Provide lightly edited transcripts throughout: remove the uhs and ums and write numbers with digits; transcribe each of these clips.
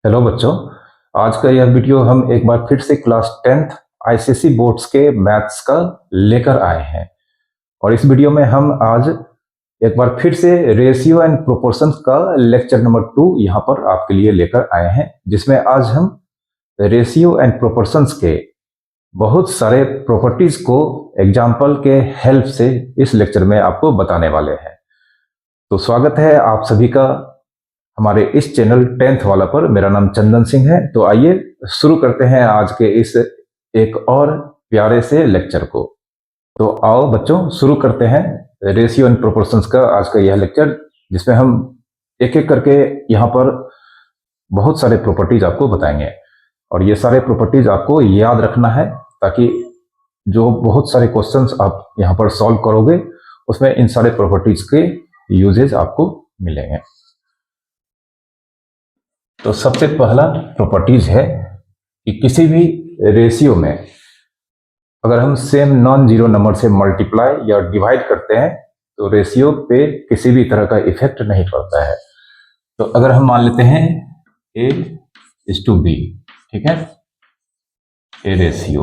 Hello बच्चों। आज का यह वीडियो हम एक बार फिर से क्लास 10th आईसीएसई बोर्ड्स के मैथ्स का लेकर आए हैं। और इस वीडियो में हम आज एक बार फिर से रेशियो एंड प्रोपोर्शंस का लेक्चर नंबर 2 यहाँ पर आपके लिए लेकर आए हैं, जिसमें आज हम रेशियो एंड प्रोपोर्शंस के बहुत सारे प्रॉपर्टीज को एग्जाम्पल के हेल्प से इस लेक्चर में आपको बताने वाले हैं। तो स्वागत है आप सभी का हमारे इस चैनल 10th वाला पर। मेरा नाम चंदन सिंह है। तो आइए शुरू करते हैं आज के इस एक और प्यारे से लेक्चर को। तो आओ बच्चों, शुरू करते हैं रेशियो एंड प्रोपोर्शंस का आज का यह लेक्चर, जिसमें हम एक एक करके यहाँ पर बहुत सारे प्रॉपर्टीज आपको बताएंगे। और ये सारे प्रॉपर्टीज आपको याद रखना है, ताकि जो बहुत सारे क्वेश्चंस आप यहाँ पर सॉल्व करोगे उसमें इन सारे प्रॉपर्टीज के यूजेज आपको मिलेंगे। तो सबसे पहला प्रॉपर्टीज है कि किसी भी रेशियो में अगर हम सेम नॉन जीरो नंबर से मल्टीप्लाई या डिवाइड करते हैं तो रेशियो पे किसी भी तरह का इफेक्ट नहीं पड़ता है। तो अगर हम मान लेते हैं A:B, ठीक है, A रेशियो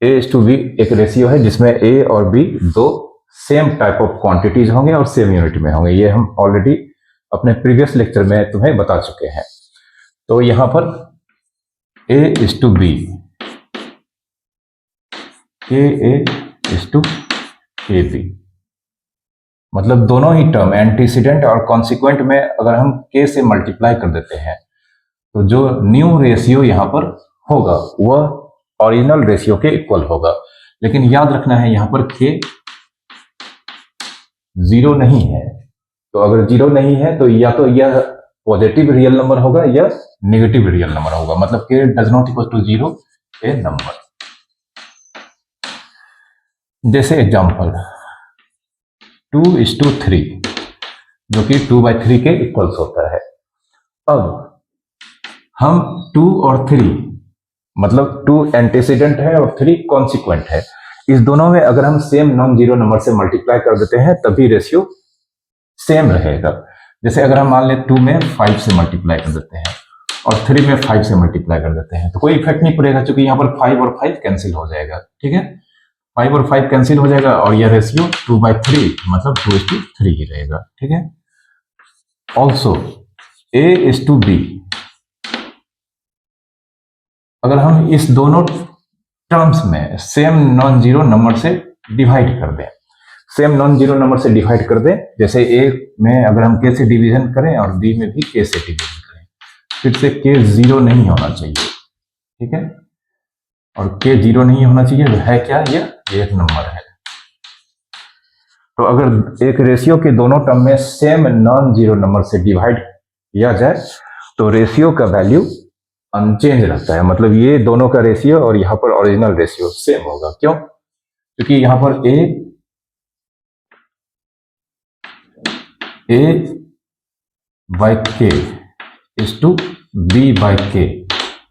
A:B एक रेशियो है जिसमें A और B दो सेम टाइप ऑफ क्वांटिटीज होंगे और सेम यूनिट में होंगे। ये हम ऑलरेडी अपने प्रीवियस लेक्चर में तुम्हें बता चुके हैं। तो यहां पर A:B, KA:AB, मतलब दोनों ही टर्म एंटीसीडेंट और कॉन्सिक्वेंट में अगर हम K से मल्टीप्लाई कर देते हैं तो जो न्यू रेशियो यहां पर होगा वह ओरिजिनल रेशियो के इक्वल होगा। लेकिन याद रखना है यहां पर K जीरो नहीं है। तो अगर जीरो नहीं है तो या तो यह पॉजिटिव रियल नंबर होगा या नेगेटिव रियल नंबर होगा, मतलब K does not equal to zero a number. जैसे एग्जांपल 2:3, जो कि 2/3 के इक्वल्स होता है। अब हम 2 और 3, मतलब 2 एंटीसीडेंट है और 3 कॉन्सिक्वेंट है, इस दोनों में अगर हम सेम नॉन जीरो नंबर से मल्टीप्लाई कर देते हैं तभी रेशियो सेम रहेगा। जैसे अगर हम मान लें 2 में 5 से मल्टीप्लाई कर देते हैं और 3 में 5 से मल्टीप्लाई कर देते हैं तो कोई इफेक्ट नहीं पड़ेगा, क्योंकि यहाँ पर 5 और 5 कैंसिल हो जाएगा। ठीक है, 5 और 5 कैंसिल हो जाएगा और यह रेशियो 2/3 मतलब 2:3 ही रहेगा। ठीक है। ऑल्सो A:B, अगर हम इस दोनों टर्म्स में सेम नॉन जीरो नंबर से डिवाइड कर दें, सेम नॉन जीरो नंबर से डिवाइड कर दें, जैसे A में अगर हम K से डिवीजन करें और B में भी K से डिवीजन करें, फिर से K जीरो नहीं होना चाहिए। ठीक है, और K जीरो नहीं होना चाहिए, है क्या, यह एक नंबर है। तो अगर एक रेशियो के दोनों टर्म में सेम नॉन जीरो नंबर से डिवाइड किया जाए तो रेशियो का वैल्यू अनचेंज रहता है, मतलब ये दोनों का रेशियो और यहाँ पर ओरिजिनल रेशियो सेम होगा। क्यों? क्योंकि यहाँ पर A/K इज टू B/K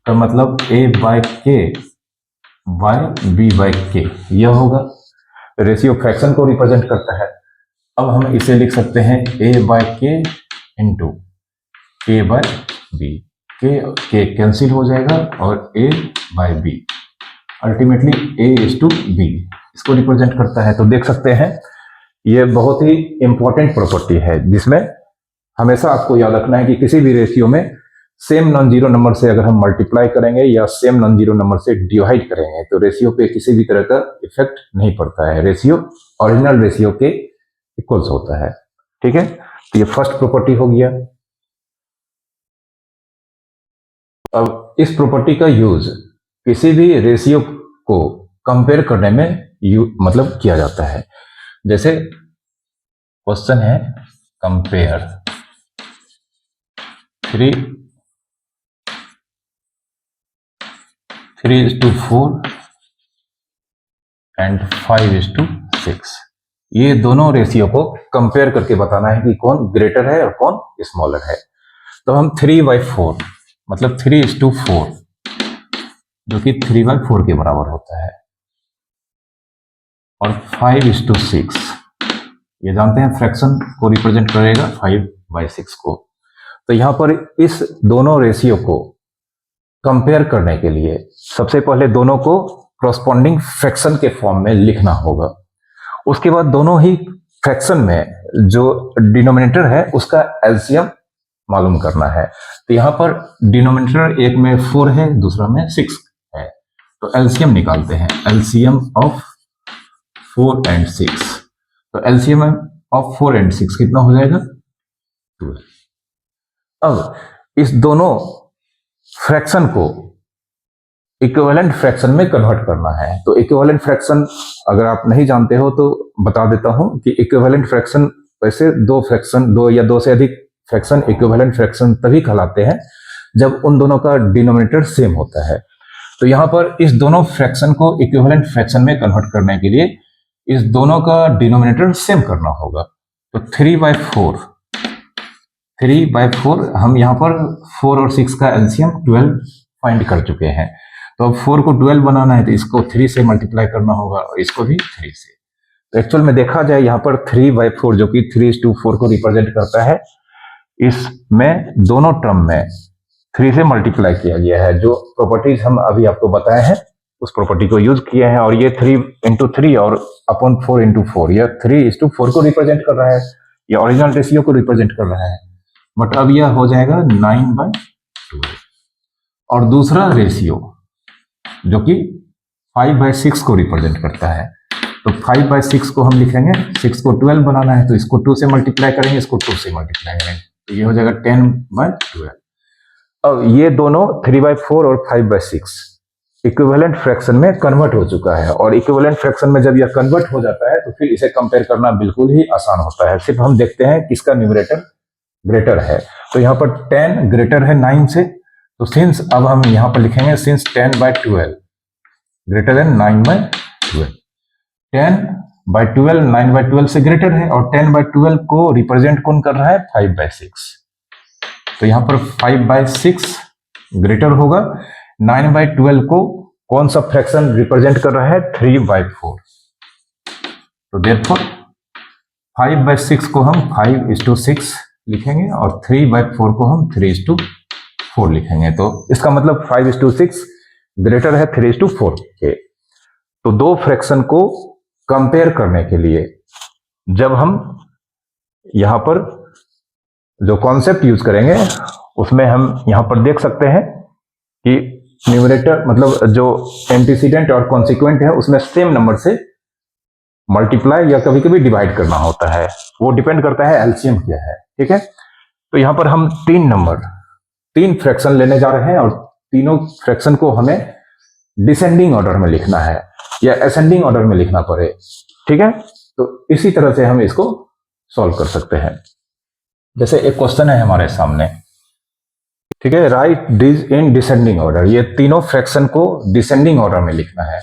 का मतलब A/K बाय B/K यह होगा। रेशियो फ्रैक्शन को रिप्रेजेंट करता है। अब हम इसे लिख सकते हैं A/K into K/B। K cancel हो जाएगा और A/B अल्टीमेटली A:B इसको रिप्रेजेंट करता है। तो देख सकते हैं ये बहुत ही इंपॉर्टेंट प्रॉपर्टी है, जिसमें हमेशा आपको याद रखना है कि किसी भी रेशियो में सेम नॉन जीरो नंबर से अगर हम मल्टीप्लाई करेंगे या सेम नॉन जीरो नंबर से डिवाइड करेंगे तो रेशियो पे किसी भी तरह का इफेक्ट नहीं पड़ता है। रेशियो ओरिजिनल रेशियो के इक्वल्स होता है। ठीक है, तो ये फर्स्ट प्रॉपर्टी हो गया। अब इस प्रॉपर्टी का यूज किसी भी रेशियो को कंपेयर करने में मतलब किया जाता है। जैसे क्वेश्चन है कंपेयर 3:4 एंड 5:6, ये दोनों रेशियो को कंपेयर करके बताना है कि कौन ग्रेटर है और कौन स्मॉलर है। तो हम 3/4 मतलब 3:4 जो कि 3/4 के बराबर होता है, और 5:6 ये जानते हैं फ्रैक्शन को रिप्रेजेंट करेगा 5/6 को। तो यहाँ पर इस दोनों रेशियो को कंपेयर करने के लिए सबसे पहले दोनों को करस्पॉन्डिंग फ्रैक्शन के फॉर्म में लिखना होगा। उसके बाद दोनों ही फ्रैक्शन में जो डिनोमिनेटर है उसका एलसीएम मालूम करना है। तो यहाँ पर डिनोमिनेटर एक में 4 है, दूसरा में 6 है, तो एलसीएम निकालते हैं। एलसीएम ऑफ 4 and 6, तो एलसीएम ऑफ 4 and 6 कितना हो जाएगा? 12। अब इस दोनों फ्रैक्शन को इक्विवेलेंट फ्रैक्शन में कन्वर्ट करना है। तो इक्विवेलेंट फ्रैक्शन अगर आप नहीं जानते हो तो बता देता हूं कि इक्विवेलेंट फ्रैक्शन वैसे दो या दो से अधिक फ्रैक्शन इक्विवेलेंट फ्रैक्शन तभी कहलाते हैं जब उन दोनों का डिनोमिनेटर सेम होता है। तो यहाँ पर इस दोनों फ्रैक्शन को इक्विवेलेंट फ्रैक्शन में कन्वर्ट करने के लिए इस दोनों का डिनोमिनेटर सेम करना होगा। तो 3/4 हम यहाँ पर 4 और 6 का एलसीएम 12 फाइंड कर चुके हैं। तो अब 4 को 12 बनाना है तो इसको 3 से मल्टीप्लाई करना होगा और इसको भी 3 से। तो एक्चुअल में देखा जाए यहाँ पर 3/4 जो कि 3:4 को रिप्रेजेंट करता है, इसमें दोनों टर्म में 3 से मल्टीप्लाई किया गया है। जो प्रॉपर्टीज हम अभी आपको बताए हैं उस प्रॉपर्टी को यूज किया है, और ये 3 और अपॉन 4 यह 3:4 को रिप्रेजेंट कर रहा है, ये ओरिजिनल रेशियो को रिप्रेजेंट कर रहा है। बट अब यह हो जाएगा 9/12। और दूसरा रेशियो जो कि 5/6 को रिप्रेजेंट करता है, तो 5/6 को हम लिखेंगे, 6 को 12 बनाना है तो इसको 2 से मल्टीप्लाई करेंगे, इसको 2 से मल्टीप्लाई करेंगे, तो ये हो जाएगा 10/12। अब ये दोनों 3/4 और 5/6 इक्विवेलेंट फ्रैक्शन में कन्वर्ट हो चुका है, और इक्विवेलेंट फ्रैक्शन में जब यह कन्वर्ट हो जाता है तो फिर इसे कंपेयर करना बिल्कुल ही आसान होता है। सिर्फ हम देखते हैं किसका न्यूमरेटर ग्रेटर है। तो यहाँ पर 10 ग्रेटर है 9 से, तो सिंस अब हम यहाँ पर लिखेंगे सिंस 10/12 ग्रेटर देन 9/12। 10/12 9/12 से ग्रेटर है, और 10/12 को रिप्रेजेंट कौन कर रहा है? 5/6। तो यहाँ पर 5/6 ग्रेटर होगा। 9/12 को कौन सा फ्रैक्शन रिप्रेजेंट कर रहा है? 3/4। तो देयरफॉर 5/6 को हम 5:6 लिखेंगे और 3/4 को हम 3:4 लिखेंगे। तो इसका मतलब 5:6 ग्रेटर है 3:4 के। तो दो फ्रैक्शन को कंपेयर करने के लिए जब हम यहां पर जो कॉन्सेप्ट यूज करेंगे उसमें हम यहां पर देख सकते हैं कि न्यूमरेटर मतलब जो एंटीसीडेंट और कॉन्सिक्वेंट है उसमें सेम नंबर से मल्टीप्लाई या कभी कभी डिवाइड करना होता है, वो डिपेंड करता है एलसीएम क्या है। ठीक है, तो यहां पर हम 3 फ्रैक्शन लेने जा रहे हैं और तीनों फ्रैक्शन को हमें डिसेंडिंग ऑर्डर में लिखना है या असेंडिंग ऑर्डर में लिखना पड़े। ठीक है, तो इसी तरह से हम इसको सॉल्व कर सकते हैं। जैसे एक क्वेश्चन है हमारे सामने, ठीक है, right this in descending order. ये तीनों फ्रैक्शन को डिसेंडिंग ऑर्डर में लिखना है।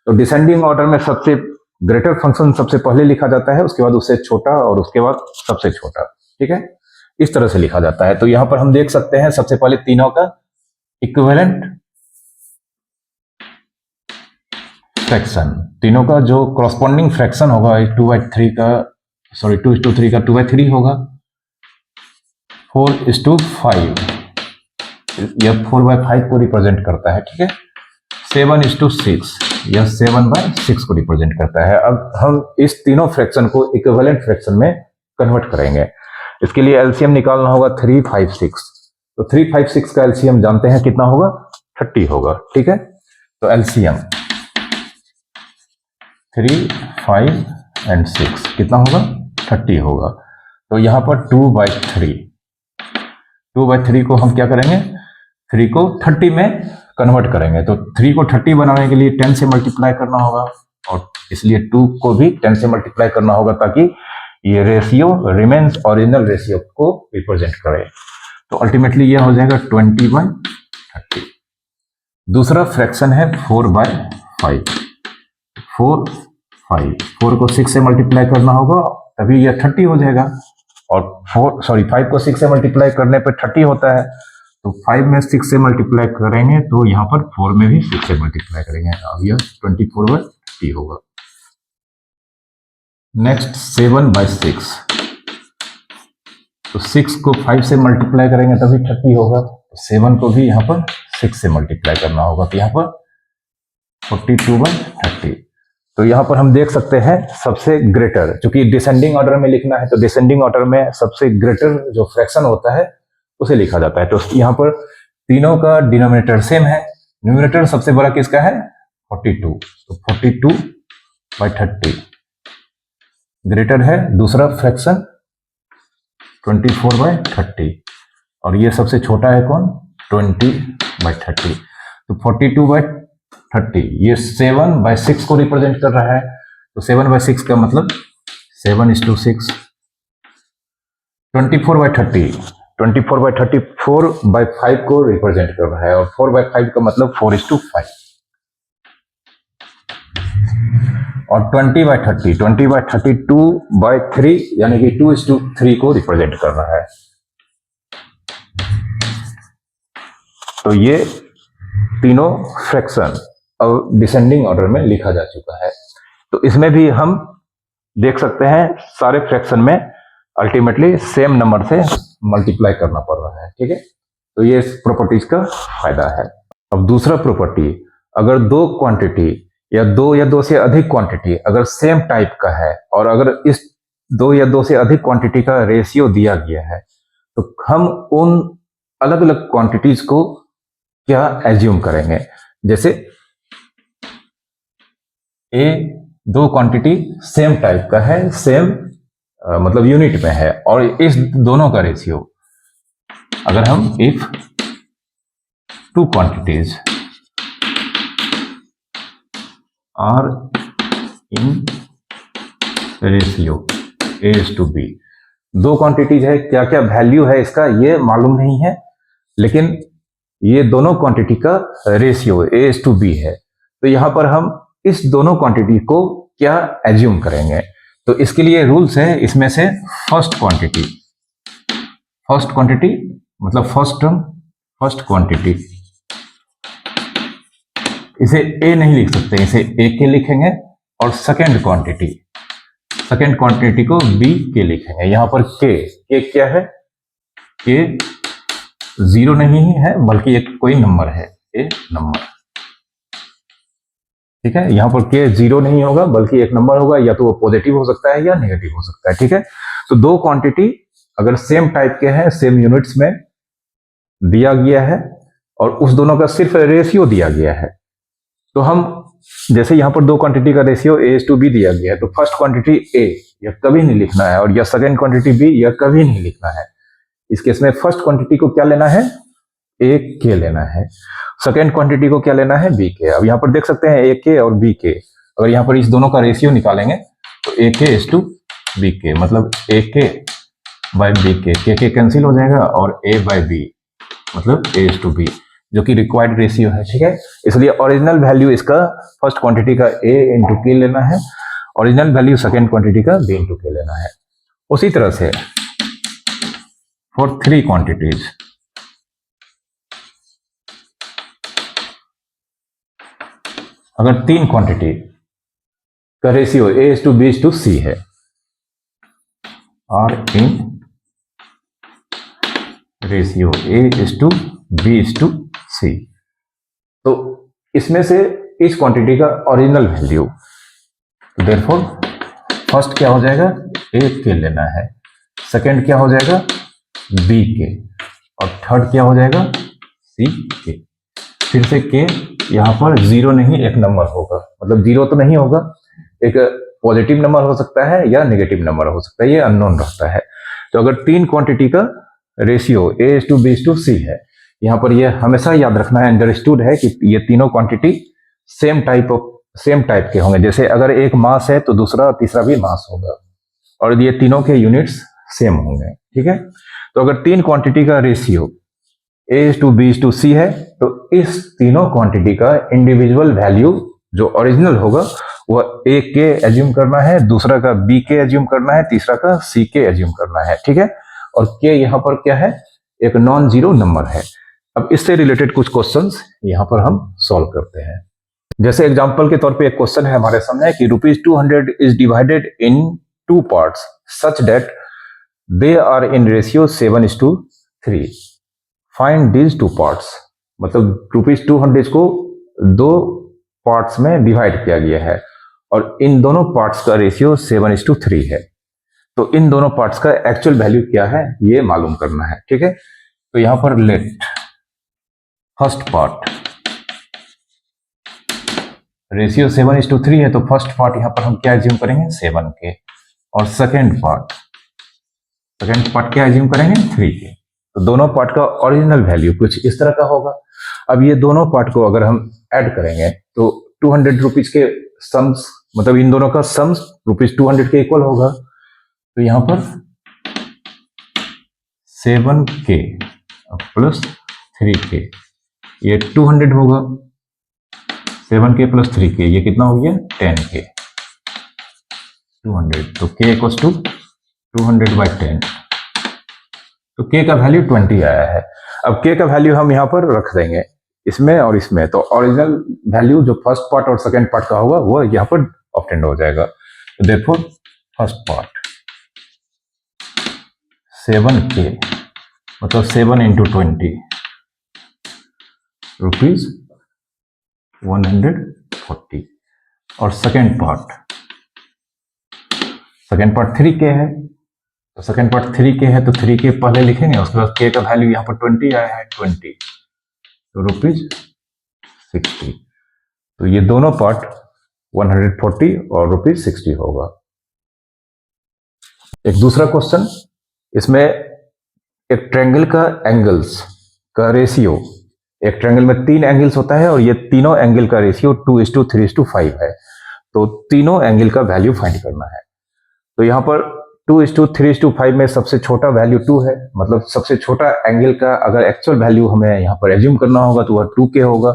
तो डिसेंडिंग ऑर्डर में सबसे ग्रेटर फंक्शन सबसे पहले लिखा जाता है, उसके बाद उससे छोटा और उसके बाद सबसे छोटा। ठीक है, इस तरह से लिखा जाता है। तो यहां पर हम देख सकते हैं सबसे पहले तीनों का इक्विवेलेंट फ्रैक्शन, तीनों का जो कॉरस्पॉन्डिंग फ्रैक्शन होगा 2/3 का 2:3 का 2/3 होगा। 4:5 यह 4/5 को रिप्रेजेंट करता है। ठीक है, 7:6 यह 7/6 को रिप्रेजेंट करता है। अब हम इस तीनों फ्रैक्शन को इक्विवेलेंट फ्रैक्शन में कन्वर्ट करेंगे। इसके लिए एलसीएम निकालना होगा 3, 5, 6। तो 3, 5, 6 का एलसीएम जानते हैं कितना होगा? 30 होगा। ठीक है, तो एलसीएम 3, 5 and 6 कितना होगा? 30 होगा। तो यहां पर 2/3 को हम क्या करेंगे? 3 को 30 में कन्वर्ट करेंगे। तो 3 को 30 बनाने के लिए 10 से मल्टीप्लाई करना होगा, और इसलिए 2 को भी 10 से मल्टीप्लाई करना होगा ताकि ये रेशियो रिमेन्स ओरिजिनल रेशियो को रिप्रेजेंट करे। तो अल्टीमेटली यह हो जाएगा 20/30। दूसरा फ्रैक्शन है 4/5। 4 को 6 से मल्टीप्लाई करना होगा तभी यह 30 हो जाएगा, और 5 को 6 से मल्टीप्लाई करने पर 30 होता है। तो 5 में 6 से मल्टीप्लाई करेंगे तो यहाँ पर 4 में भी 6 से मल्टीप्लाई करेंगे, अब यह 24/30 होगा। नेक्स्ट 7/6। तो 6 को 5 से मल्टीप्लाई करेंगे तभी 30 होगा। तो 7 को भी यहाँ पर 6 से मल्टीप्लाई करना होगा, तो यहाँ पर 42/30। तो यहाँ पर हम देख सकते हैं सबसे ग्रेटर, चूंकि डिसेंडिंग ऑर्डर में लिखना है तो डिसेंडिंग ऑर्डर में सबसे ग्रेटर जो फ्रैक्शन होता है उसे लिखा जाता है। तो यहाँ पर तीनों का डिनोमिनेटर सेम है, न्यूमरेटर सबसे बड़ा किसका है 42, तो 42/30 ग्रेटर है दूसरा फ्रैक्शन 24/30, और ये सबसे छोटा है कौन 20/30। तो 42/30 ये 7/6 को रिप्रेजेंट कर रहा है। तो 7/6 का मतलब 7:6। 24/30 4/5 को रिप्रेजेंट कर रहा है, और 4/5 का मतलब 4:5। और 20/30 2/3 यानी कि 2:3 को रिप्रेजेंट कर रहा है। तो ये तीनों फ्रैक्शन अब डिसेंडिंग ऑर्डर में लिखा जा चुका है। तो इसमें भी हम देख सकते हैं सारे फ्रैक्शन में अल्टीमेटली सेम नंबर से मल्टीप्लाई करना पड़ रहा है, ठीक है। तो ये इस प्रॉपर्टीज का फायदा है। अब दूसरा प्रॉपर्टी, अगर दो क्वांटिटी या दो से अधिक क्वांटिटी अगर सेम टाइप का है, और अगर इस 2 या 2 से अधिक क्वांटिटी का रेशियो दिया गया है, तो हम उन अलग अलग क्वांटिटीज को क्या एज्यूम करेंगे। जैसे ए 2 क्वांटिटी सेम टाइप का है, सेम मतलब यूनिट में है, और इस दोनों का रेशियो अगर हम if 2 quantities are in ratio A:B, 2 quantities है, क्या क्या वैल्यू है इसका ये मालूम नहीं है, लेकिन ये दोनों क्वांटिटी का रेशियो A:B है। तो यहां पर हम इस दोनों क्वांटिटी को क्या एज्यूम करेंगे। तो इसके लिए रूल्स है, इसमें से फर्स्ट क्वांटिटी मतलब फर्स्ट टर्म फर्स्ट क्वांटिटी, इसे ए नहीं लिख सकते, इसे ए के लिखेंगे, और सेकेंड क्वांटिटी को बी के लिखेंगे। यहां पर के क्या है, के 0 नहीं है बल्कि एक कोई नंबर है, ए नंबर, ठीक है। यहां पर के 0 नहीं होगा बल्कि एक नंबर होगा, या तो वो पॉजिटिव हो सकता है या नेगेटिव हो सकता है, ठीक है। तो 2 क्वांटिटी अगर सेम टाइप के हैं, सेम यूनिट्स में दिया गया है, और उस दोनों का सिर्फ रेशियो दिया गया है, तो हम जैसे यहां पर 2 क्वांटिटी का रेशियो A:B दिया गया है, तो फर्स्ट क्वांटिटी A यह कभी नहीं लिखना है, और या सेकेंड क्वांटिटी B यह कभी नहीं लिखना है। इस केस में फर्स्ट क्वांटिटी को क्या लेना है, A के लेना है, सेकेंड क्वांटिटी को क्या लेना है, B के। अब यहाँ पर देख सकते हैं A के और B के, अगर यहाँ पर इस दोनों का रेशियो निकालेंगे तो A के B के, मतलब A के बाय B के कैंसिल हो जाएगा, और A बाय B मतलब A:B, जो कि रिक्वायर्ड रेशियो है, ठीक है। इसलिए ओरिजिनल वैल्यू इसका फर्स्ट क्वांटिटी का A इंटू के लेना है, ओरिजिनल वैल्यू सेकेंड क्वांटिटी का B इंटू के लेना है। उसी तरह से फॉर 3 क्वांटिटीज, अगर 3 क्वांटिटी का रेशियो A:B:C है, और इन रेशियो A:B:C, तो इसमें से इस क्वांटिटी का ओरिजिनल वैल्यू, देयरफॉर फर्स्ट क्या हो जाएगा, A के लेना है, सेकंड क्या हो जाएगा B के, और थर्ड क्या हो जाएगा C के। फिर से के यहाँ पर 0 नहीं एक नंबर होगा, मतलब 0 तो नहीं होगा, एक पॉजिटिव नंबर हो सकता है या नेगेटिव नंबर हो सकता है, ये अननोन रहता है। तो अगर 3 क्वांटिटी का रेशियो A:B:C है, यहाँ पर ये हमेशा याद रखना है, अंडरस्टूड है कि ये तीनों क्वांटिटी सेम टाइप के होंगे। जैसे अगर एक मास है तो दूसरा और तीसरा भी मास होगा, और ये तीनों के यूनिट्स सेम होंगे, ठीक है। तो अगर 3 क्वांटिटी का रेशियो A:B:C है, तो इस तीनों क्वांटिटी का इंडिविजुअल वैल्यू जो ओरिजिनल होगा वह A के एज्यूम करना है, दूसरा का B के एज्यूम करना है, तीसरा का C के एज्यूम करना है, ठीक है। और K यहाँ पर क्या है, एक नॉन जीरो नंबर है। अब इससे रिलेटेड कुछ क्वेश्चंस यहाँ पर हम सॉल्व करते हैं। जैसे एग्जांपल के तौर पे एक क्वेश्चन है हमारे सामने कि ₹200 is divided in 2 parts such that they are in ratio 7:3। Find these two parts, मतलब ₹200 को दो पार्ट्स में डिवाइड किया गया है और इन दोनों पार्ट्स का रेशियो 7:3 है। तो इन दोनों पार्ट्स का एक्चुअल वैल्यू क्या है ये मालूम करना है। ठीक है, तो यहां पर लेट फर्स्ट पार्ट रेशियो 7:3 है, तो फर्स्ट पार्ट यहां पर हम क्या एज्यूम करेंगे 7 के, और सेकेंड पार्ट क्या एज्यूम करेंगे 3 के। तो दोनों पार्ट का ओरिजिनल वैल्यू कुछ इस तरह का होगा। अब ये दोनों पार्ट को अगर हम ऐड करेंगे तो 200 रुपीज के सम्स, मतलब इन दोनों का सम्स ₹200 के इक्वल होगा। तो यहां पर 7K प्लस 3K, ये 200 होगा। 7K प्लस 3K, ये कितना हो गया 10K। 200, तो K इक्वल्स टू 200/10, तो K का वैल्यू 20 आया है। अब K का वैल्यू हम यहाँ पर रख देंगे इसमें और इसमें, तो ओरिजिनल वैल्यू जो फर्स्ट पार्ट और सेकेंड पार्ट का होगा वो यहाँ पर ऑब्टेंड हो जाएगा। तो देयरफॉर फर्स्ट पार्ट 7K मतलब 7 × 20 ₹140, और सेकेंड पार्ट 3K है, तो सेकेंड पार्ट 3K है, तो 3K पहले लिखेंगे, उसके बाद K का वैल्यू यहाँ पर 20 आया है 20, तो ₹60। तो ये दोनों पार्ट 140 और ₹60 होगा। एक दूसरा क्वेश्चन, इसमें एक ट्रायंगल का एंगल्स का रेशियो, एक ट्रायंगल में 3 एंगल्स होता है और ये तीनों एंगल का रेशियो 2:3:5 है। तो तीनों एंगल का वैल्यू फाइंड करना है। तो यहाँ पर 2:3:5 में सबसे छोटा वैल्यू 2 है, मतलब सबसे छोटा एंगल का अगर एक्चुअल वैल्यू हमें यहाँ पर एज्यूम करना होगा तो वह 2K होगा।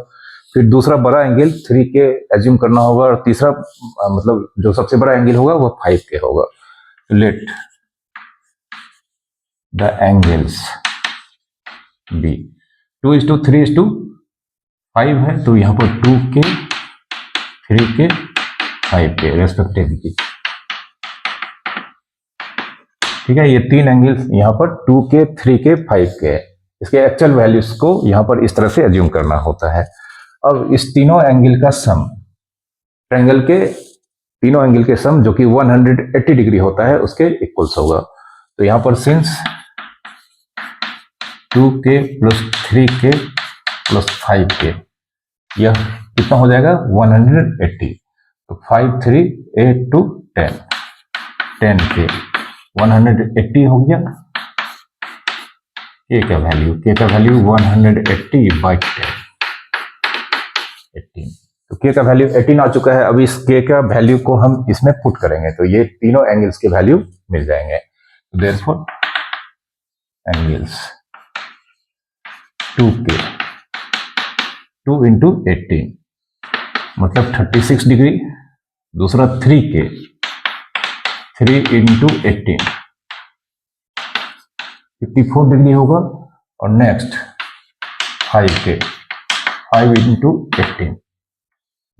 फिर दूसरा बड़ा एंगल 3K एज्यूम करना होगा, और तीसरा मतलब जो सबसे बड़ा एंगल होगा वह 5K होगा। लेट द एंगल्स बी 2:3:5 है, तो यहाँ पर 2K 3K 5K रेस्पेक्टिवली। ठीक है, ये 3 एंगल्स यहाँ पर 2K 3K 5K है। इसके एक्चुअल वैल्यूज को यहाँ पर इस तरह से एज्यूम करना होता है। अब इस तीनों एंगल का सम, ट्रायंगल के तीनों एंगल के सम जो कि 180 डिग्री होता है उसके इक्वल्स होगा। तो यहाँ पर since 2K plus 3K plus 5K, यह कितना हो जाएगा 180। तो 5 3 8 2 10, 10K 180 हो गया। K का वैल्यू 180/10 18, तो K का वैल्यू 18 आ चुका है। अभी इस K का वैल्यू को हम इसमें पुट करेंगे तो ये तीनों एंगल्स के वैल्यू मिल जाएंगे। तो देयरफॉर एंगल्स 2K 2 × 18 मतलब 36 डिग्री, दूसरा 3K 3 × 18 54 डिग्री होगा, और नेक्स्ट 5K 5 × 18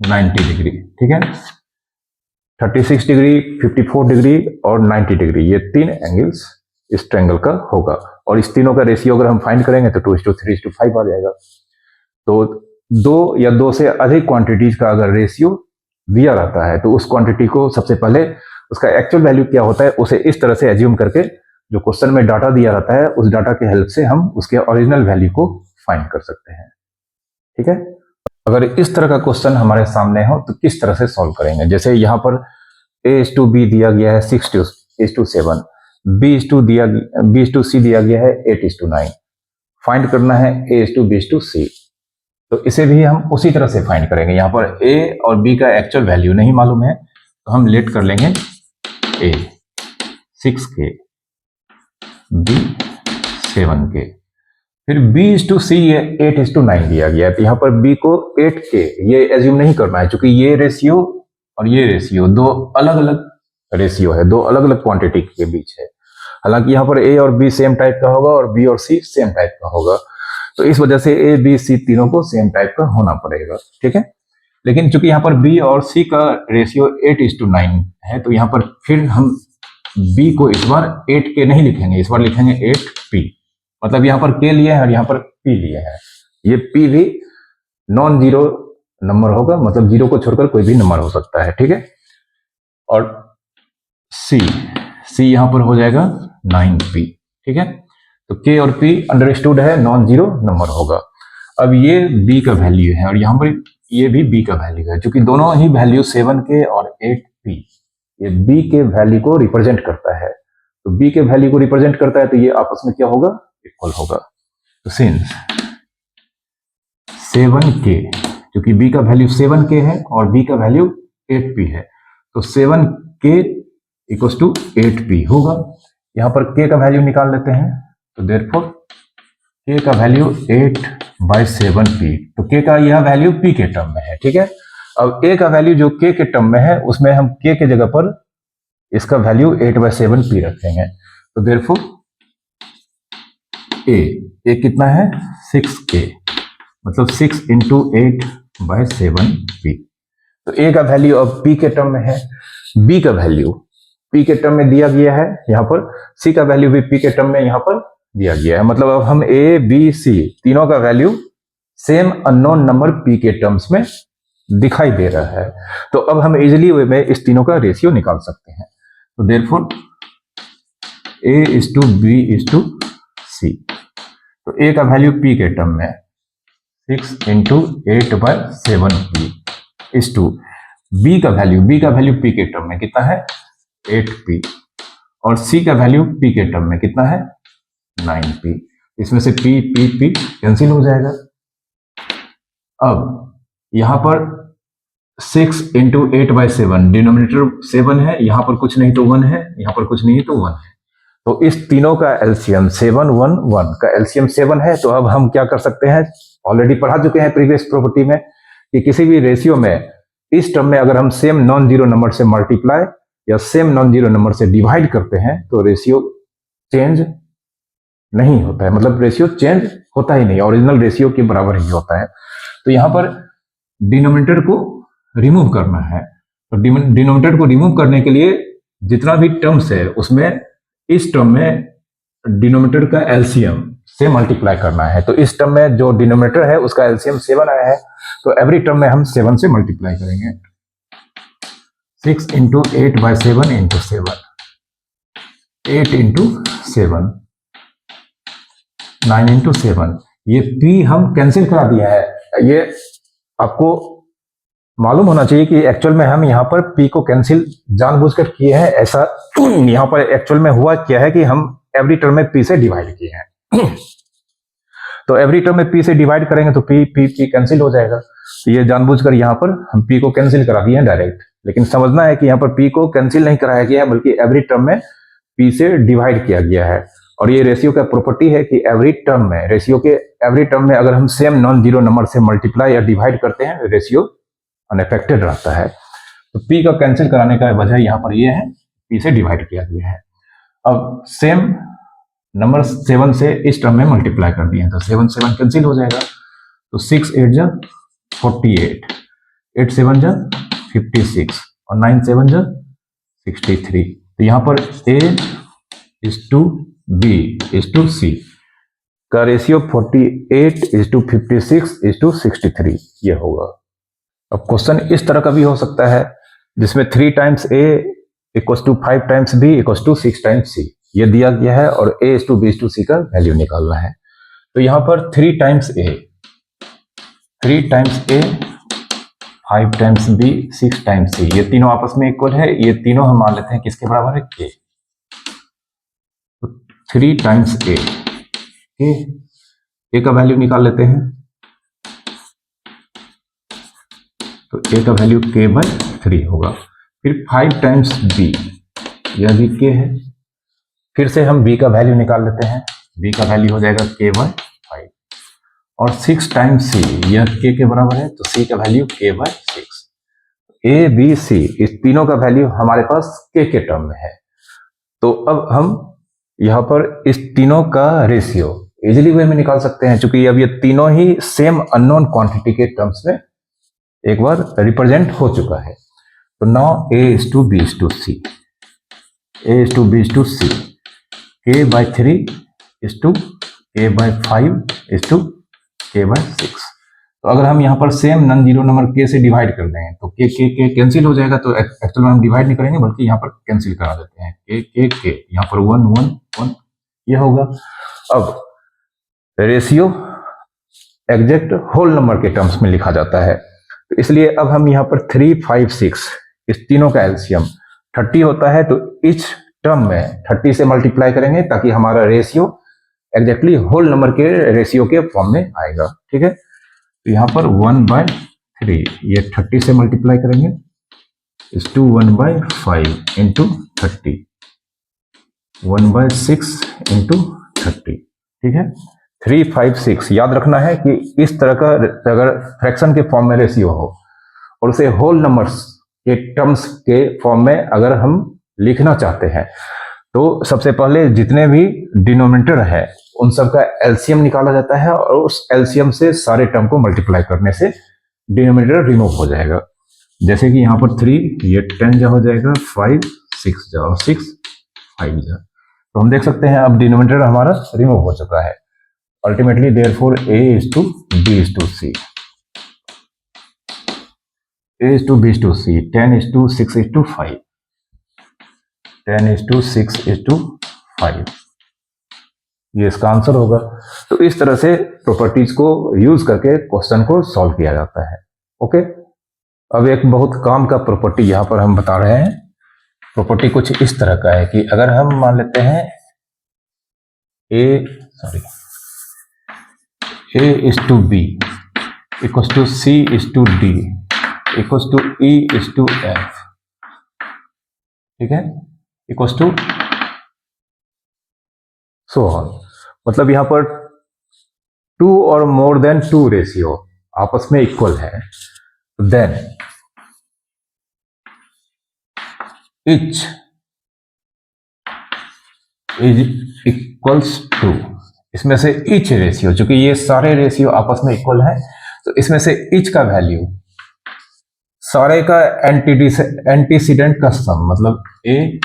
90 डिग्री। ठीक है, 36 डिग्री 54 डिग्री और 90 डिग्री, ये 3 एंगल्स इस ट्रायंगल का होगा। और इस तीनों का रेशियो अगर हम फाइंड करेंगे तो 2:3:5 आ जाएगा। तो 2 या 2 से अधिक क्वांटिटीज का अगर रेशियो दिया रहता है तो उस क्वांटिटी को सबसे पहले उसका एक्चुअल वैल्यू क्या होता है उसे इस तरह से एज्यूम करके जो क्वेश्चन में डाटा दिया रहता है उस डाटा के हेल्प से हम उसके ओरिजिनल वैल्यू को फाइंड कर सकते हैं। ठीक है, अगर इस तरह का क्वेश्चन हमारे सामने हो तो किस तरह से सॉल्व करेंगे। जैसे यहाँ पर A:B दिया गया है 6:7, B:C दिया गया है 8:9, फाइंड करना है A:B:C। तो इसे भी हम उसी तरह से फाइंड करेंगे। यहाँ पर A और B का एक्चुअल वैल्यू नहीं मालूम है तो हम लेट कर लेंगे A 6K, B 7K, फिर B:C ये 8:9 दिया गया है। तो यहाँ पर B को 8K ये एज्यूम नहीं करना है क्योंकि ये रेशियो और ये रेशियो दो अलग अलग रेशियो है, दो अलग अलग क्वांटिटी के बीच है। हालांकि यहाँ पर A और B सेम टाइप का होगा और B और C सेम टाइप का होगा, तो इस वजह से A B C तीनों को सेम टाइप का होना पड़ेगा। ठीक है, लेकिन चूंकि यहाँ पर B और C का रेशियो 8:9 है तो यहाँ पर फिर हम बी को इस बार 8k नहीं लिखेंगे, इस बार लिखेंगे 8p। मतलब यहाँ पर k लिए हैं और यहाँ पर p लिए हैं। ये p भी नॉन जीरो नंबर होगा, मतलब जीरो को छोड़कर कोई भी नंबर हो सकता है, ठीक है। और c यहाँ पर हो जाएगा 9p, ठीक है। तो k और p अंडरस्टूड है, नॉन जीरो नंबर होगा। अब ये b का वैल्यू है और यहाँ पर ये भी b का वैल्यू है, क्योंकि दोनों ही वैल्यू 7k और 8p ये b के वैल्यू को रिप्रेजेंट करता है। तो b के वैल्यू को रिप्रेजेंट करता है तो ये आपस में क्या होगा, इक्वल होगा। तो सिंस 7k, क्योंकि b का वैल्यू 7k है और b का वैल्यू 8p है, तो 7k इक्वल्स टू 8p होगा। यहाँ पर k का वैल्यू निकाल लेते हैं, तो देयरफॉर k का वैल्यू 8/7p। तो k का यह वैल्यू p के टर्म में है, ठीक है। अब a का वैल्यू जो k के टर्म में है उसमें हम k के जगह पर इसका वैल्यू 8/7p रखेंगे। तो देयरफॉर a कितना है 6k, मतलब 6 इंटू 8/7p। तो a का वैल्यू अब p के टर्म में है, b का वैल्यू p के टर्म में दिया गया है यहाँ पर, c का वैल्यू भी p के टर्म में यहाँ पर दिया गया है। मतलब अब हम a b c तीनों का value same unknown number p के टर्म्स में दिखाई दे रहा है। तो अब हम इजिली वे में इस तीनों का रेशियो निकाल सकते हैं। तो देयरफॉर a:b:c। तो a का वैल्यू p के टर्म में 6 into 8/7p is to b का वैल्यू p के टर्म में कितना है 8p और c का वैल्यू p के टर्म में कितना है 9p। इसमें से p कैंसिल हो जाएगा। अब यहां पर 6 इंटू 8/7, डिनोमिनेटर 7 है, यहां पर कुछ नहीं तो 1 है, यहां पर कुछ नहीं तो 1 है। तो इस तीनों का एलसीएम 7 1 1 का एलसीएम 7 है। तो अब हम क्या कर सकते हैं, ऑलरेडी पढ़ा चुके हैं प्रीवियस प्रॉपर्टी में कि किसी भी रेशियो में इस टर्म में अगर हम सेम नॉन जीरो नंबर से मल्टीप्लाई या सेम नॉन जीरो नंबर से डिवाइड करते हैं तो रेशियो चेंज नहीं होता है, मतलब रेशियो चेंज होता ही नहीं, ओरिजिनल रेशियो के बराबर ही होता है। तो यहां पर डिनोमिनेटर को रिमूव करना है। तो डिनोमिनेटर को रिमूव करने के लिए जितना भी टर्म्स है उसमें इस टर्म में डिनोमिनेटर का एलसीएम से मल्टीप्लाई करना है। तो इस टर्म में जो डिनोमिनेटर है उसका एलसीएम 7 आया है, तो एवरी टर्म में हम 7 से मल्टीप्लाई करेंगे। 6 इंटू 8/7 इंटू 7, 8 इंटू 7, 9 इंटू 7। ये p हम कैंसिल करा दिया है। ये आपको मालूम होना चाहिए कि एक्चुअल में हम यहाँ पर p को कैंसिल जानबूझकर किए हैं। ऐसा यहाँ पर एक्चुअल में हुआ क्या है कि हम एवरी टर्म में p से डिवाइड किए हैं। तो एवरी टर्म में p से डिवाइड करेंगे तो p कैंसिल हो जाएगा। तो ये जानबूझकर यहाँ पर हम p को कैंसिल करा दिए हैं डायरेक्ट। लेकिन समझना है कि यहाँ पर p को कैंसिल नहीं कराया गया है, बल्कि एवरी टर्म में p से डिवाइड किया गया है। और ये रेशियो का प्रॉपर्टी है कि एवरी टर्म में, रेशियो के एवरी टर्म में अगर हम सेम नॉन जीरो नंबर से मल्टीप्लाई या डिवाइड करते हैं रेशियो अनअफेक्टेड रहता है। तो p का कैंसिल कराने का वजह यहाँ पर यह है, p से डिवाइड किया गया है। अब सेम नंबर 7 से इस टर्म में मल्टीप्लाई कर दिए हैं तो 7 7 कैंसिल हो जाएगा। तो 6 8 जा 48, 8 7 जा 56 और 9 7 जा 63। तो यहाँ पर a is to b is to c का ratio 48 is to 56 is to 63 ये होगा। अब क्वेश्चन इस तरह का भी हो सकता है जिसमें 3 times a equals to 5 times b equals to 6 times c ये दिया गया है और a is to b is to c का वैल्यू निकालना है। तो यहाँ पर 3 times a, 5 times b, 6 times c ये तीनों आपस में इक्वल है। ये तीनों हम मान लेते हैं किसके बराबर है k। तो 3 टाइम्स a का वैल्यू निकाल लेते हैं। तो a का वैल्यू k/3 होगा। फिर 5 टाइम्स b यह भी k है। फिर से हम b का वैल्यू निकाल लेते हैं। b का वैल्यू हो जाएगा k/5 और 6 टाइम्स c यह k के बराबर है, तो c का value k/6। a b c इस तीनों का वैल्यू हमारे पास k के टर्म में है। तो अब हम यहाँ पर इस तीनों का रेशियो इजिली वे में निकाल सकते हैं, क्योंकि अब ये तीनों ही सेम अननोन क्वांटिटी के टर्म्स में एक बार रिप्रेजेंट हो चुका है। तो now a is to b is to c। A:B:C, K/3:K/5:K/6। तो अगर हम यहाँ पर same non zero number k से डिवाइड कर दें तो k कैंसिल हो जाएगा, तो एक्चुअल में हम डिवाइड नहीं करेंगे बल्कि यहाँ पर कैंसिल करा देते हैं, k यहाँ पर 1 1 1 ये होगा। अब रेशियो एग्जैक्ट होल नंबर के टर्म्स में लिखा जाता है, तो इसलिए अब हम यहाँ पर 3 5 6 इस तीनों का एलसीएम 30 होता है, तो इच टर्म में 30 से मल्टीप्लाई करेंगे ताकि हमारा रेशियो एग्जैक्टली होल नंबर के रेशियो के फॉर्म में आएगा। ठीक है, तो यहाँ पर 1/3 ये 30 से मल्टीप्लाई करेंगे इस टू 1/5 इंटू 30, 1/6 इंटू 30। ठीक है, 3 5 6 याद रखना है कि इस तरह का अगर फ्रैक्शन के फॉर्म में रेशियो हो और उसे होल नंबर्स के टर्म्स के फॉर्म में अगर हम लिखना चाहते हैं तो सबसे पहले जितने भी डिनोमिनेटर है उन सब का एलसीएम निकाला जाता है और उस एलसीएम से सारे टर्म को मल्टीप्लाई करने से डिनोमिनेटर रिमूव हो जाएगा। जैसे कि यहाँ पर 3 ये 10 जा हो जाएगा, 5 6 जा और 6 5 जा, तो हम देख सकते हैं अब डिनोमिनेटर हमारा रिमूव हो चुका है। अल्टीमेटली देयरफॉर A:B:C, A:B:C, 10:6:5, 10:6:5 ये इसका आंसर होगा। तो इस तरह से प्रॉपर्टीज को यूज करके क्वेश्चन को सॉल्व किया जाता है। ओके, अब एक बहुत काम का प्रॉपर्टी यहां पर हम बता रहे हैं। प्रॉपर्टी कुछ इस तरह का है कि अगर हम मान लेते हैं A:B = C:D = E:F, ठीक है, इक्वल्स टू सो ऑन। मतलब यहां पर 2 और मोर देन 2 रेशियो आपस में इक्वल है, then each is equals to, इसमें से इच रेशियो, चूंकि ये सारे रेशियो आपस में इक्वल है तो इसमें से इच का वैल्यू सारे का एंटीसीडेंट का सम, मतलब ए,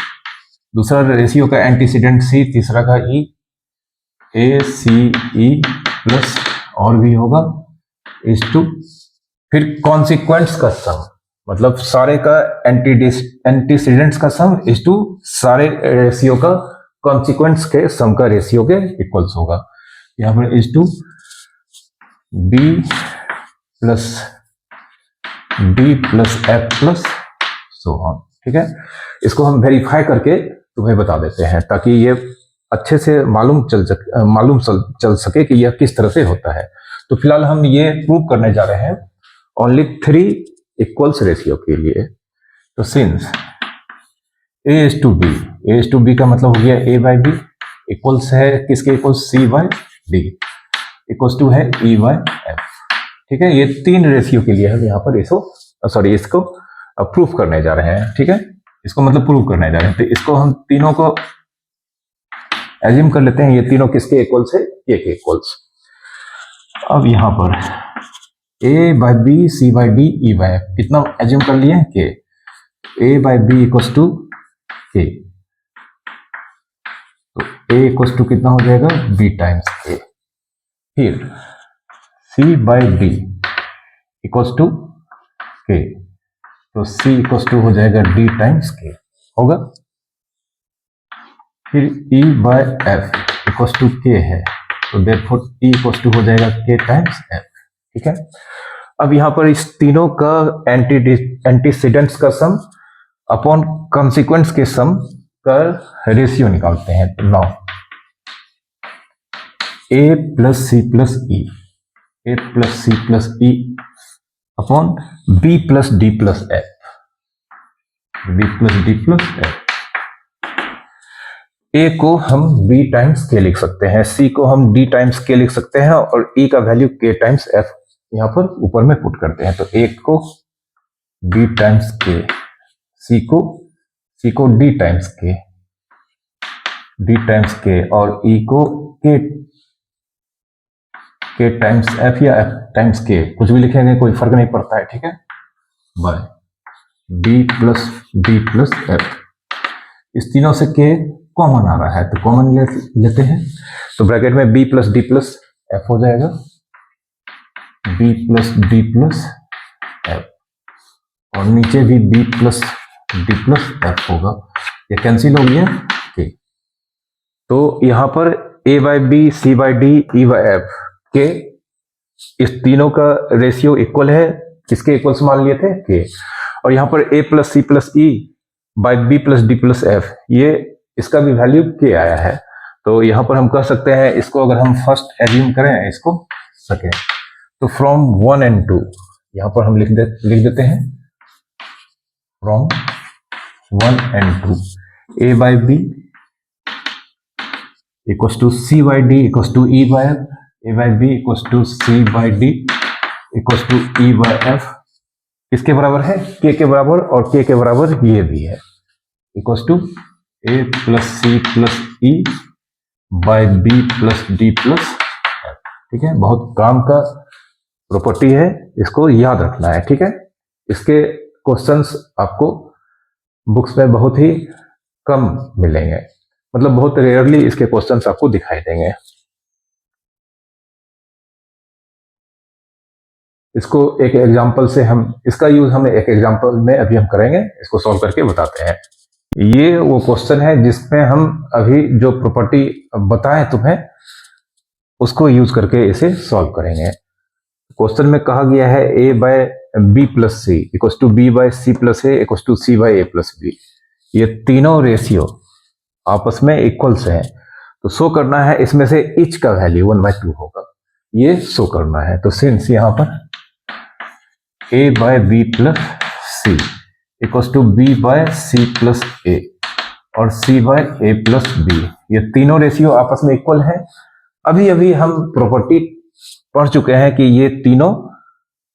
दूसरा रेशियो का एंटीसीडेंट सी, तीसरा का ई, ACE प्लस और भी होगा इस टू, फिर कॉन्सिक्वेंट्स का सम, मतलब सारे का एंटीसीडेंट्स का सम इस टू सारे रेशियो का कॉन्सिक्वेंट्स के सम का रेशियो के इक्वल्स होगा। यहाँ पर इस to B plus D plus F plus so on. ठीक है, इसको हम वेरीफाई करके तुम्हें बता देते हैं ताकि ये अच्छे से मालूम चल सके कि यह किस तरह से होता है। तो फिलहाल हम ये प्रूव करने जा रहे हैं ओनली 3 इक्वल्स रेशियो के लिए। तो सिंस A:B का मतलब हो गया A/B इक्वल्स है किसके इक्वल्स C/D इक्वल्स टू है E/F। ठीक है, ये 3 रेशियो के लिए हम यहाँ पर इसको प्रूफ करने जा रहे हैं। ठीक है, इसको मतलब प्रूव करने जा रहे हैं, तो इसको हम तीनों को एज्यूम कर लेते हैं, ये तीनों किसके इक्वल्स है, A के इक्वल्स। अब यहाँ पर A/B C/D E/F कितना एज्यूम कर लिए कि A/B इक्वल्स टू K, तो A इक्वल्स टू कितना हो जाएगा B टाइम्स K, फिर C/D इक्वल्स टू K, तो C इक्वल्स टू हो जाएगा D टाइम्स K होगा, फिर E/F इक्वल्स टू K है, तो देयरफॉर E इक्वल्स टू हो जाएगा K टाइम्स F। ठीक है, अब यहाँ पर इस तीनों का एंटीसीडेंट्स का सम अपॉन कॉन्सिक्वेंट्स के सम का रेशियो निकालते हैं। तो now A plus C plus E, A plus C plus E upon B plus D plus F, B plus D plus F। A को हम B टाइम्स K लिख सकते हैं, C को हम D टाइम्स K लिख सकते हैं और E का वैल्यू K टाइम्स F यहाँ पर ऊपर में पुट करते हैं। तो A को B टाइम्स K, C को D टाइम्स K और E को K टाइम्स F या F टाइम्स K, कुछ भी लिखेंगे कोई फर्क नहीं पड़ता है। ठीक है, by B plus D plus F। इस तीनों से के कॉमन आ रहा है, तो कॉमन लेते हैं। तो ब्रैकेट में B plus D plus F हो जाएगा, B plus D plus F, और नीचे भी B plus D plus F होगा, ये कैंसिल हो गया। ठीक, तो यहां पर A by B, C by D, E by F के इस तीनों का रेशियो इक्वल है, किसके इक्वल्स मान लिए थे, के। और यहां पर A plus C plus E by B plus D plus F, ये इसका भी वैल्यू के आया है। तो यहां पर हम कह सकते हैं, इसको अगर हम फर्स्ट एज्यूम करें इसको सेकेंड, तो फ्रॉम 1 and 2 यहां पर हम लिख देते हैं, from 1 and 2 A by B equals to C by D equals to E by F, A by B equals to C by D equals to E by F, किसके बराबर है, के बराबर, और के बराबर ये भी है, equals to A plus C plus E by B plus D plus F. ठीक है, बहुत काम का प्रॉपर्टी है, इसको याद रखना है। ठीक है, इसके क्वेश्चंस आपको बुक्स में बहुत ही कम मिलेंगे, मतलब बहुत रेयरली इसके क्वेश्चंस आपको दिखाई देंगे। इसको एक एग्जांपल से हम, इसका यूज हम एक एग्जांपल में अभी हम करेंगे, इसको सॉल्व करके बताते हैं। ये वो क्वेश्चन है जिसमें हम अभी जो प्रॉपर्टी बताएं तुम्हें, उसको यूज करके इसे सॉल्व करेंगे। क्वेश्चन में कहा गया है A by B plus C equals to B by C plus A equals to C by A plus B, ये तीनों रेशियो आपस में इक्वल्स हैं। तो शो करना है इसमें से इच का वैल्यू 1/2 होगा, ये शो करना है। तो सिंस यहां पर A by B plus C equals to B by C plus A और C by A plus B, ये तीनों रेशियो आपस में इक्वल है। अभी अभी हम प्रॉपर्टी पढ़ चुके हैं कि ये तीनों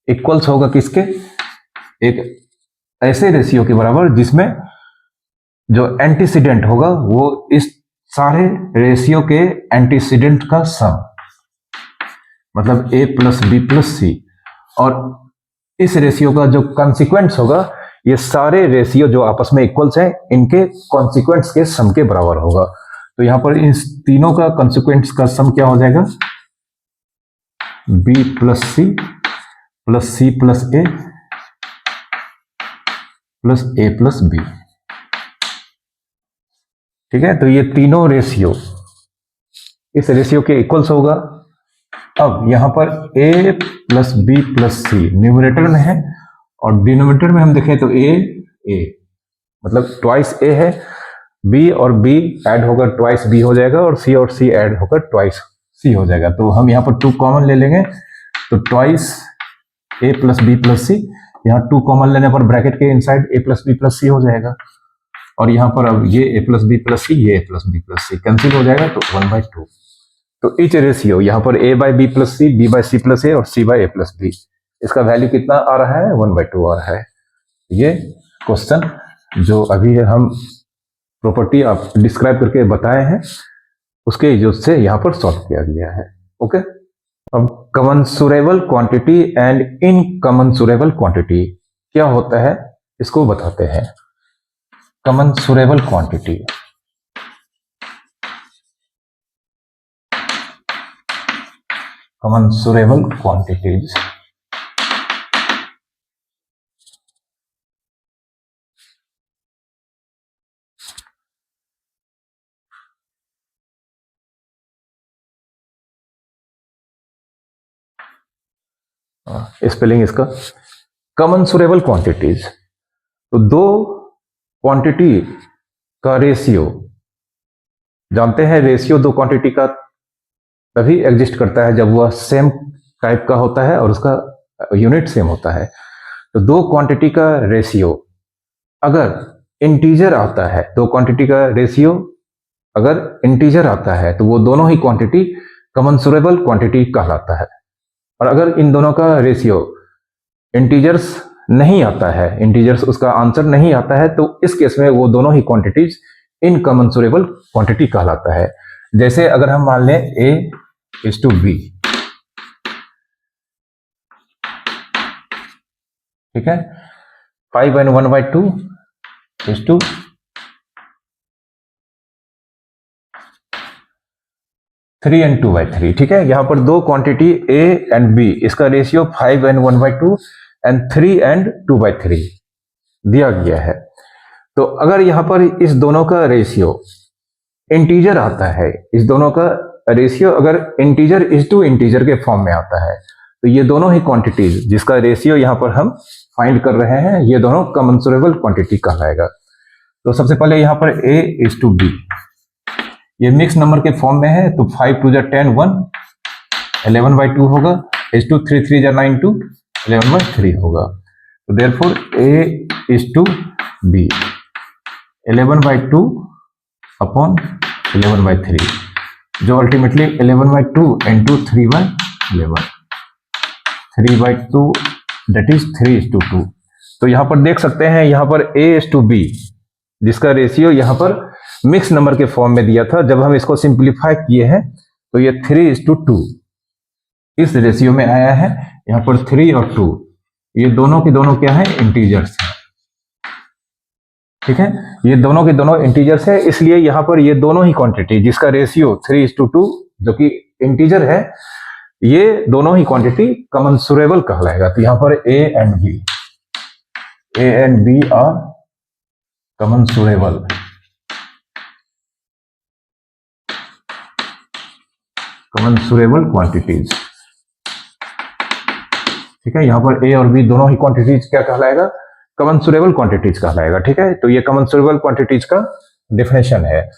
इक्वल्स होगा किसके, एक ऐसे रेशियो के बराबर जिसमें जो एंटीसीडेंट होगा वो इस सारे रेशियो के एंटीसीडेंट का सम, मतलब a प्लस बी प्लस सी, और इस रेशियो का जो कॉन्सिक्वेंस होगा, ये सारे रेशियो जो आपस में इक्वल्स हैं इनके कॉन्सिक्वेंस के सम के बराबर होगा। तो यहां पर इन तीनों का कॉन्सिक्वेंस का सम क्या हो जाएगा, b प्लस सी प्लस ए प्लस ए प्लस बी। ठीक है, तो ये तीनों रेशियो इस रेशियो के इक्वल्स होगा। अब यहां पर a plus B plus C numerator में है, और डिनोमिनेटर में हम देखें तो a मतलब ट्वाइस a है, b और b ऐड होकर ट्वाइस b हो जाएगा, और c ऐड होकर ट्वाइस c हो जाएगा। तो हम यहाँ पर 2 कॉमन ले लेंगे, तो twice a plus B plus C, यहाँ 2 कॉमन लेने पर ब्रैकेट के inside a plus B plus C हो जाएगा, और यहाँ पर अब ये a plus B plus C, ये a plus B plus C cancel हो जाएगा, तो 1/2। तो इच रेशियो यहाँ पर a by B plus C, B by C plus A और c by A plus B, इसका वैल्यू कितना आ रहा है, 1/2 आ रहा है। ये क्वेश्चन जो अभी हम प्रॉपर्टी आप डिस्क्राइब करके बताए हैं, उसके यूज से यहाँ पर सॉल्व किया गया है। ओके, अब कमंसुरेबल क्वांटिटी एंड इनकमंसुरेबल क्वांटिटी क्या होता है, इसको बताते हैं। कमंसुरेबल क्वांटिटी, कमंसुरेबल क्वांटिटीज, स्पेलिंग इसका कमंसुरेबल क्वांटिटीज, तो दो क्वांटिटी का रेशियो, जानते हैं रेशियो दो क्वांटिटी का तभी एग्जिस्ट करता है जब वह सेम टाइप का होता है और उसका यूनिट सेम होता है। तो दो क्वांटिटी का रेशियो अगर इंटीजर आता है, दो क्वांटिटी का रेशियो अगर इंटीजर आता है तो वो दोनों ही क्वांटिटी कमंसुरेबल क्वांटिटी कहलाता है। और अगर इन दोनों का रेशियो इंटीजर्स नहीं आता है, इंटीजर्स उसका आंसर नहीं आता है, तो इस केस में वो दोनों ही क्वांटिटीज इनकमंसुरेबल क्वांटिटी कहलाता है। जैसे अगर हम मान लें a is to b, ठीक है, 5 and 1/2 is to 3 एंड 2/3। ठीक है, यहाँ पर दो क्वांटिटी A एंड B, इसका रेशियो 5 एंड 1/2 एंड 3 एंड 2/3 दिया गया है। तो अगर यहाँ पर इस दोनों का रेशियो इंटीजर आता है, इस दोनों का रेशियो अगर इंटीजर इज टू इंटीजर के फॉर्म में आता है, तो ये दोनों ही क्वांटिटीज जिसका रेशियो यहाँ पर हम फाइंड कर रहे हैं, ये दोनों कमेंसुरेबल क्वांटिटी कहलाएगा। तो सबसे पहले यहाँ पर A इज टू B, ये मिक्स नंबर के फॉर्म में है, तो 5 2 10 1 11/2 होगा, इज टू 3 3 9 2 11/3 होगा। तो therefore A is to B 11/2 upon 11/3, जो अल्टीमेटली 11/2 इंटू 3/11, 3/2 दैट इज 3:2। तो यहाँ पर देख सकते हैं, यहाँ पर A इज टू B जिसका रेशियो यहाँ पर मिक्स नंबर के फॉर्म में दिया था, जब हम इसको सिंप्लीफाई किए हैं तो ये 3:2 इस रेशियो में आया है। यहाँ पर 3 और 2 ये दोनों के दोनों क्या है, इंटीजर्स है। ठीक है, ये दोनों के दोनों इंटीजर्स है, इसलिए यहाँ पर ये दोनों ही क्वांटिटी जिसका रेशियो 3:2 जो कि इंटीजर है, ये दोनों ही क्वांटिटी कमेंसुरेबल कहलाएगा। तो यहाँ पर A and B are commensurable, commensurable quantities. ठीक है, यहाँ पर A और B दोनों ही क्वांटिटीज क्या कहलाएगा, कमेंसुरेबल क्वांटिटीज कहलाएगा। ठीक है, तो ये कमेंसुरेबल क्वांटिटीज का डेफिनेशन है।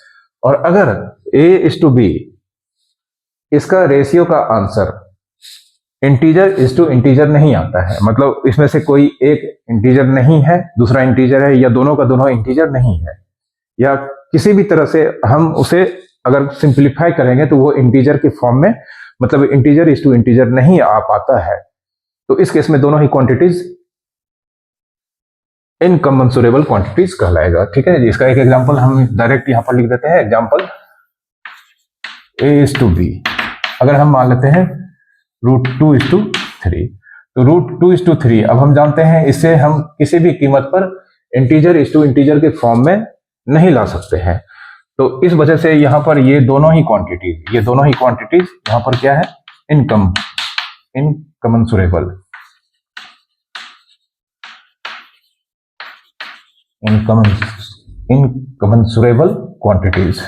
और अगर A इज टू B इसका रेशियो का answer integer is to integer नहीं आता है, मतलब इसमें से कोई एक इंटीजर नहीं है, दूसरा इंटीजर है, या दोनों का दोनों इंटीजर नहीं है, या किसी भी तरह से हम उसे अगर सिंप्लीफाई करेंगे तो वो इंटीजर के फॉर्म में, मतलब इंटीजर इज टू इंटीजर नहीं आ पाता है, तो इस केस में दोनों ही क्वांटिटीज इनकमेंसुरेबल क्वांटिटीज कहलाएगा। ठीक है, इसका एक एग्जांपल हम डायरेक्ट यहां पर लिख देते हैं। Example A is to B, अगर हम मान लेते हैं √2:3, तो √2:3 अब हम जानते हैं, इससे हम किसी भी कीमत पर इंटीजर इज टू इंटीजर के फॉर्म में नहीं ला सकते हैं। तो इस वजह से यहाँ पर ये दोनों ही क्वांटिटीज यहाँ पर क्या है, इनकमेंसुरेबल क्वांटिटीज।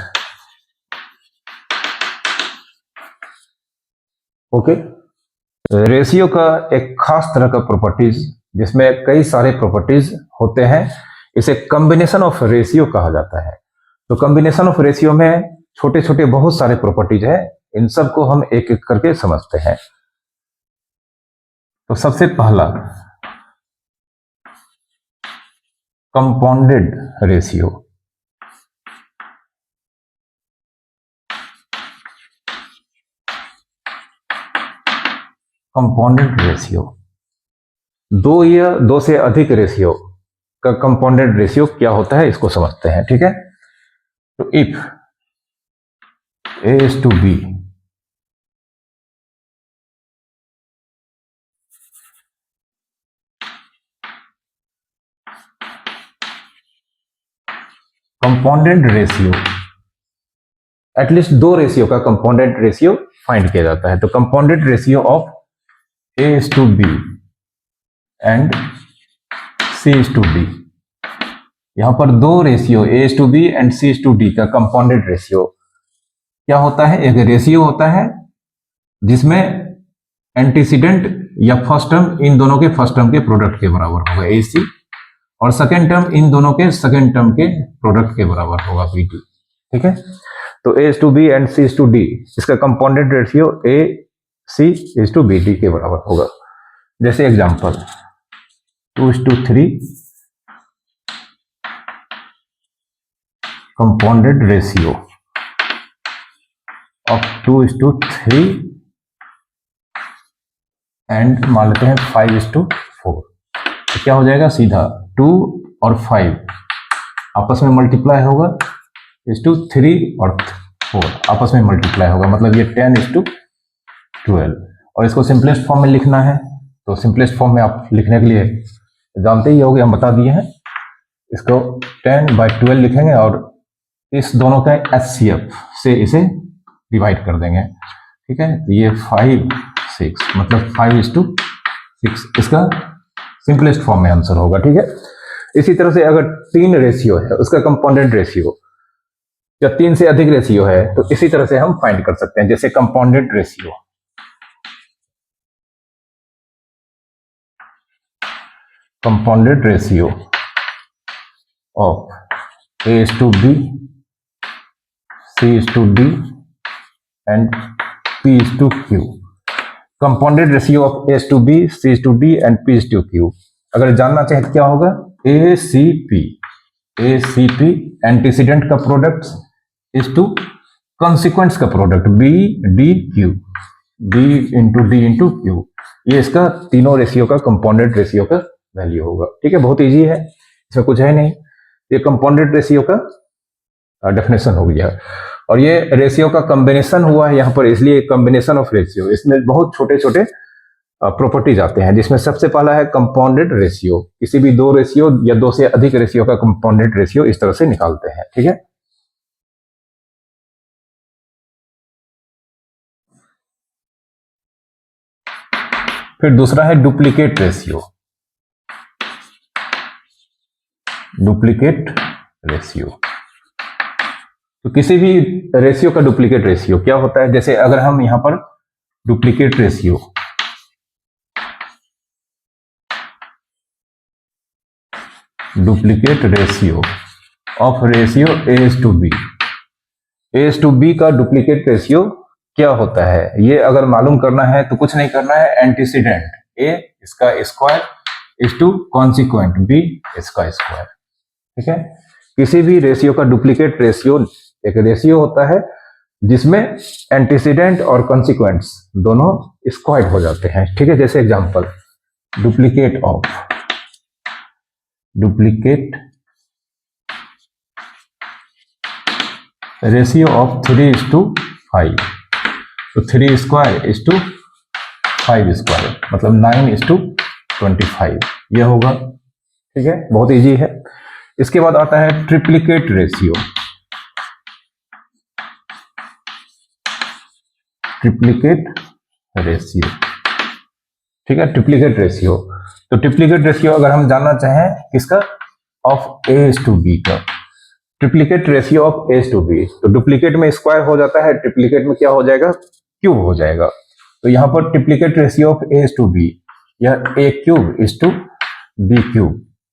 ओके, रेशियो का एक खास तरह का प्रॉपर्टीज, जिसमें कई सारे प्रॉपर्टीज होते हैं, इसे कॉम्बिनेशन ऑफ रेशियो कहा जाता है। तो कॉम्बिनेशन ऑफ रेशियो में छोटे छोटे बहुत सारे प्रॉपर्टीज हैं, इन सब को हम एक एक करके समझते हैं। तो सबसे पहला कंपाउंडेड रेशियो। कंपाउंडेड रेशियो, दो या दो से अधिक रेशियो का कंपाउंडेड रेशियो क्या होता है, इसको समझते हैं। ठीक है, तो if A is to B compounded ratio, at least दो रेशियो का कंपाउंडेड रेशियो फाइंड किया जाता है। तो compounded ratio of A is to B and C is to D, यहां पर दो ratio A is to B and C is to D का कंपाउंडेड रेशियो क्या होता है, एक रेशियो होता है जिसमें एंटीसीडेंट या फर्स्ट टर्म इन दोनों के फर्स्ट टर्म के प्रोडक्ट के बराबर होगा AC, और सेकेंड टर्म इन दोनों के सेकेंड टर्म के प्रोडक्ट के बराबर होगा BD। ठीक है, तो A is to B and C is to D, इसका compounded ratio AC is to BD के बराबर होगा। जैसे example 2:3 compounded ratio of 2:3 and मान लेते हैं 5:4, तो क्या हो जाएगा, सीधा 2 और 5 आपस में मल्टीप्लाई होगा, 3 और 4 आपस में मल्टीप्लाई होगा, मतलब ये 10:12। और इसको सिंपलेस्ट फॉर्म में लिखना है, तो सिंपलेस्ट फॉर्म में आप लिखने के लिए जानते ही होगे, हम बता दिए हैं, इसको 10/12 लिखेंगे और इस दोनों का HCF से इसे डिवाइड कर देंगे, ठीक है। तो ये 5 6 मतलब 5:6 इसका सिंपलेस्ट फॉर्म में आंसर होगा, ठीक है। इसी तरह से अगर 3 रेशियो है उसका कंपाउंडेड रेशियो या 3 से अधिक रेशियो है तो इसी तरह से हम फाइंड कर सकते हैं। जैसे compounded ratio of A:B, C:D and P:Q। Compounded ratio of A:B, C:D and P:Q। अगर जानना चाहे तो क्या होगा, ACP एंटीसीडेंट का प्रोडक्ट इज टू कॉन्सिक्वेंस का product B into D into Q। ये इसका तीनों रेशियो का कंपाउंडेड रेशियो का वैल्यू होगा, ठीक है। बहुत इजी है, इसमें कुछ है नहीं। ये कंपाउंडेड रेशियो का डेफिनेशन हो गया और ये रेशियो का कॉम्बिनेशन हुआ है यहाँ पर, इसलिए कॉम्बिनेशन ऑफ रेशियो। इसमें बहुत छोटे छोटे प्रॉपर्टीज आते हैं, जिसमें सबसे पहला है कंपाउंडेड रेशियो। किसी भी 2 रेशियो या 2 से अधिक रेशियो का कंपाउंडेड रेशियो इस तरह से निकालते हैं, ठीक है। फिर दूसरा है डुप्लीकेट रेशियो। तो किसी भी रेशियो का डुप्लीकेट रेशियो क्या होता है, जैसे अगर हम यहां पर duplicate ratio of ratio A:B का डुप्लीकेट रेशियो क्या होता है, ये अगर मालूम करना है तो कुछ नहीं करना है। एंटीसीडेंट A इसका square is to consequent B इसका स्क्वायर, ठीक है। किसी भी रेशियो का डुप्लीकेट रेशियो एक रेशियो होता है जिसमें एंटीसीडेंट और कॉन्सिक्वेंट्स दोनों स्क्वायर्ड हो जाते हैं, ठीक है। जैसे एग्जांपल, डुप्लीकेट रेशियो ऑफ 3:5। तो 3 स्क्वायर इज टू 5 स्क्वायर मतलब 9:25 ये होगा, ठीक है। बहुत इजी है। इसके बाद आता है ट्रिप्लिकेट रेशियो। ठीक है, ट्रिप्लिकेट रेशियो। तो ट्रिप्लिकेट रेशियो अगर हम जानना चाहें किसका, ऑफ A:B का, ट्रिप्लिकेट रेशियो ऑफ A:B। तो डुप्लीकेट में स्क्वायर हो जाता है, ट्रिप्लिकेट में क्या हो जाएगा, क्यूब हो जाएगा। तो यहां पर ट्रिप्लिकेट रेशियो ऑफ A:B या A³ इज टू B³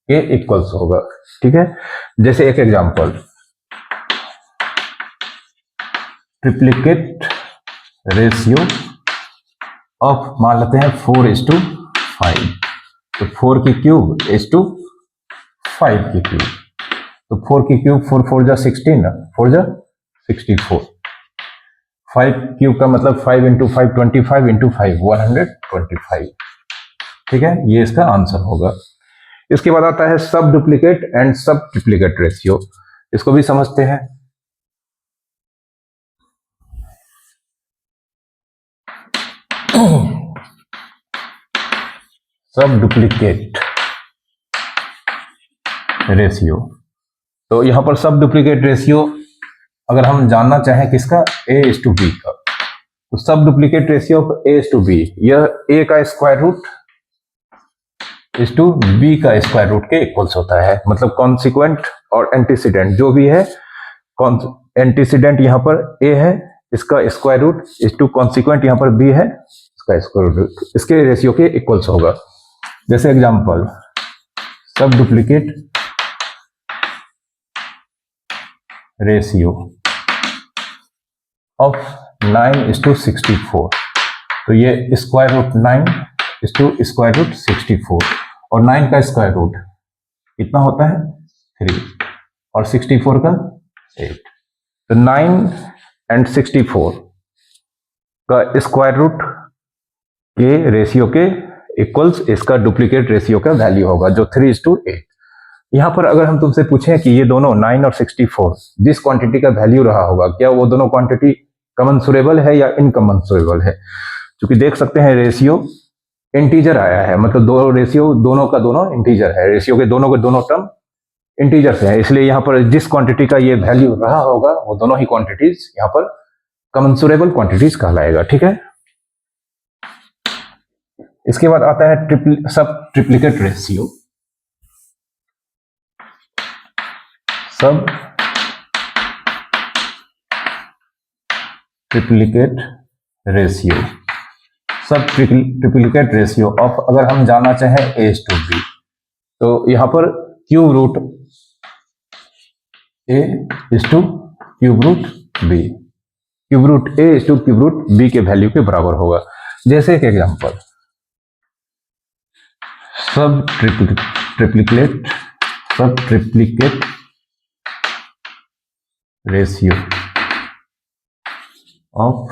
के इक्वल्स होगा, ठीक है। जैसे एक एग्जांपल, ट्रिप्लिकेट रेशियो ऑफ मान लेते हैं 4:5। तो 4 की क्यूब इज टू 5 की क्यूब। तो 4 की क्यूब 4 4 जा 16, 4 जा 64। 5 क्यूब का मतलब 5 into 5 25 into 5 125, ठीक है। ये इसका आंसर होगा। इसके बाद आता है सब डुप्लीकेट एंड सब ट्रिप्लीकेट रेशियो। इसको भी समझते हैं। सब डुप्लीकेट रेशियो। तो यहां पर सब डुप्लीकेट रेशियो अगर हम जानना चाहें किसका, A:B का, तो सब डुप्लीकेट रेशियो ऑफ A:B यह A का square root is to B का स्क्वायर रूट के इक्वल्स होता है। मतलब कॉन्सिक्वेंट और एंटीसीडेंट जो भी है, एंटीसीडेंट यहां पर A है, इसका square root is to consequent यहां पर B है, इसका स्क्वायर रूट इसके रेशियो के इक्वल्स होगा। जैसे एग्जांपल, सब डुप्लीकेट रेशियो ऑफ 9:64। तो ये स्क्वायर रूट 9 स्क्वायर रूट 64 और 9 का स्क्वायर रूट कितना होता है 3 और 64 का 8। तो 9 and 64 का स्क्वायर रूट के रेशियो के इक्वल्स इसका डुप्लीकेट रेशियो का वैल्यू होगा जो 3:8। यहां पर अगर हम तुमसे पूछें कि ये दोनों 9 और 64 जिस क्वांटिटी का वैल्यू रहा होगा, क्या वो दोनों क्वांटिटी कमेंसुरेबल है या इनकमेंसुरेबल है। क्योंकि देख सकते हैं रेशियो इंटीजर आया है, मतलब दो रेशियो दोनों का दोनों इंटीजर है, रेशियो के दोनों टर्म इंटीजर से है, इसलिए यहाँ पर जिस क्वांटिटी का ये वैल्यू रहा होगा वो दोनों ही क्वांटिटीज यहाँ पर कमेंसुरेबल क्वांटिटीज कहलाएगा। ठीक है, इसके बाद आता है sub triplicate ratio. Sub triplicate ratio, sub triplicate ratio of, अगर हम जानना चाहें A:B, तो यहां पर cube root A cube root B, cube root A cube root B के वैल्यू के बराबर होगा। जैसे एक example, sub triplicate ratio of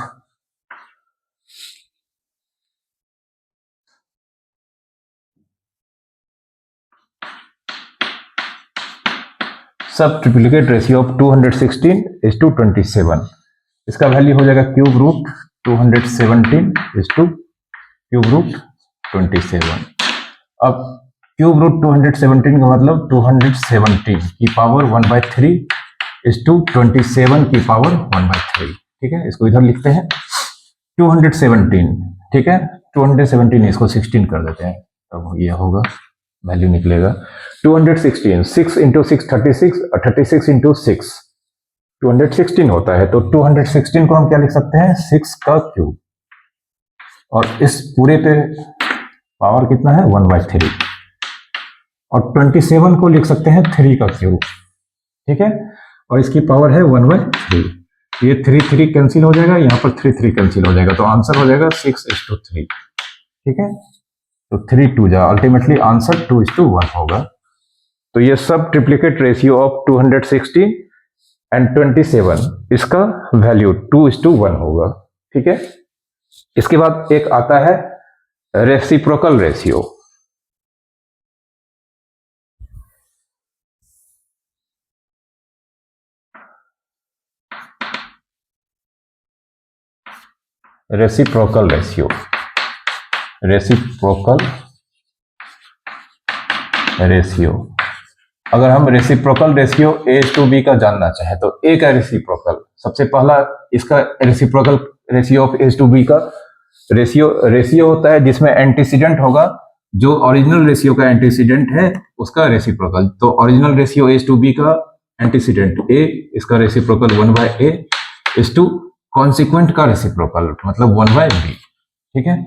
sub triplicate ratio of 216:27, इसका वैल्यू हो जाएगा क्यूब रूट 217:क्यूब रूट 27। अब क्यूब रूट 217 का मतलब 217 की पावर 1/3:27 की पावर 1/3। ठीक है, इसको इधर लिखते हैं 217। ठीक है, 217 इसको 16 कर देते हैं, तब ये होगा, वैल्यू निकलेगा 216, 6 × 6 36, 36 × 6 216 होता है। तो 216 को हम क्या लिख सकते हैं, 6 का क्यूब, और इस पूरे पे पावर कितना है, 1/3, और 27 को लिख सकते हैं 3 का क्यूब। ठीक है, और इसकी पावर है 1/3। ये 3 कैंसिल हो जाएगा, यहाँ पर 3 कैंसिल हो जाएगा, तो आंसर हो जाएगा 6:3। ठीक है, तो 3 2 जा, अल्टीमेटली आंसर 2:1 होगा। तो ये सब ट्रिप्लिकेट रेशियो ऑफ 216 एंड 27, इसका वैल्यू 2:1 होगा। ठीक है, इसके बाद एक आता है reciprocal ratio. Reciprocal ratio, reciprocal ratio, अगर हम रेसिप्रोकल रेशियो A:B का जानना चाहे तो A का रेसिप्रोकल, सबसे पहला इसका रेसिप्रोकल रेशियो ऑफ A:B का रेशियो होता है जिसमें एंटीसीडेंट होगा, जो ओरिजिनल रेशियो का एंटीसीडेंट है उसका रेसिप्रोकल। तो ओरिजिनल रेशियो A:B का एंटीसीडेंट A, इसका रेसिप्रोकल 1/A कॉन्सिक्वेंट का रेसिप्रोकल मतलब 1/B। ठीक है,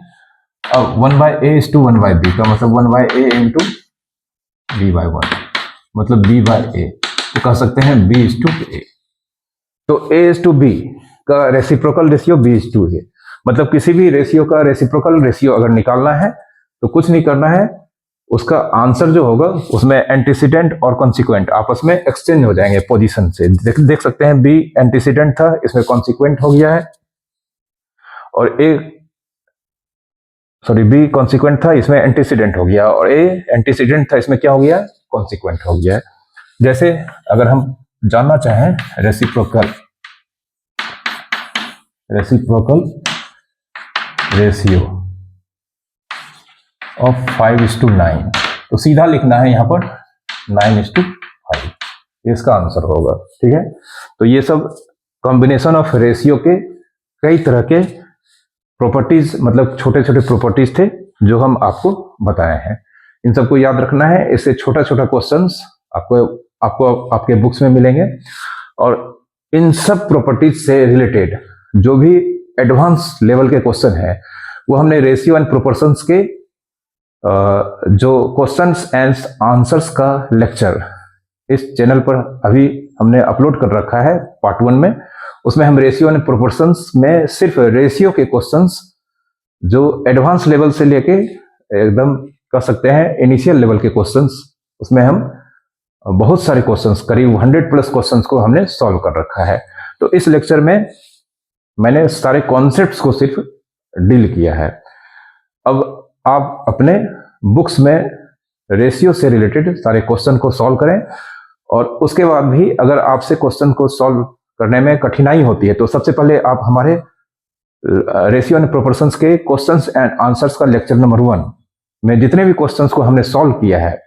अब 1/A:1/B का मतलब 1/A × B/1 मतलब B/A, तो कह सकते हैं B:A। तो A:B का रेसिप्रोकल रेशियो B:A, मतलब किसी भी रेशियो का रेसिप्रोकल रेशियो अगर निकालना है तो कुछ नहीं करना है, उसका आंसर जो होगा उसमें एंटीसीडेंट और कॉन्सिक्वेंट आपस में एक्सचेंज हो जाएंगे पोजीशन से। देख सकते हैं B एंटीसीडेंट था, इसमें कॉन्सिक्वेंट हो गया है, और B कॉन्सिक्वेंट था, इसमें एंटीसीडेंट हो गया, और A एंटीसीडेंट था, इसमें क्या हो गया, कॉन्सिक्वेंट हो गया है। जैसे अगर हम जानना चाहें रेसिप्रोकल रेशियो ऑफ 5:9, तो सीधा लिखना है यहाँ पर 9:5, इसका आंसर होगा। ठीक है, तो ये सब कॉम्बिनेशन ऑफ रेशियो के कई तरह के प्रॉपर्टीज, मतलब छोटे छोटे प्रॉपर्टीज थे जो हम आपको बताए हैं। इन सबको याद रखना है, इससे छोटा छोटा क्वेश्चंस आपको आपके बुक्स में मिलेंगे, और इन सब प्रॉपर्टीज से रिलेटेड जो भी एडवांस लेवल के क्वेश्चन है वो हमने रेशियो एंड प्रोपोर्शंस के जो क्वेश्चंस एंड आंसर्स का लेक्चर इस चैनल पर अभी हमने अपलोड कर रखा है पार्ट 1 में। उसमें हम रेशियो एंड प्रोपोर्शंस में सिर्फ रेशियो के क्वेश्चंस जो एडवांस लेवल से लेके एकदम कह सकते हैं इनिशियल लेवल के क्वेश्चंस, उसमें हम बहुत सारे क्वेश्चंस, करीब 100+ क्वेश्चंस को हमने सॉल्व कर रखा है। तो इस लेक्चर में मैंने सारे कॉन्सेप्ट्स को सिर्फ डील किया है। अब आप अपने बुक्स में रेशियो से रिलेटेड सारे क्वेश्चन को सॉल्व करें, और उसके बाद भी अगर आपसे क्वेश्चन को सॉल्व करने में कठिनाई होती है तो सबसे पहले आप हमारे रेशियो एंड प्रोपोर्शंस के क्वेश्चंस एंड आंसर्स का लेक्चर नंबर 1 में जितने भी क्वेश्चंस को हमने सॉल्व किया है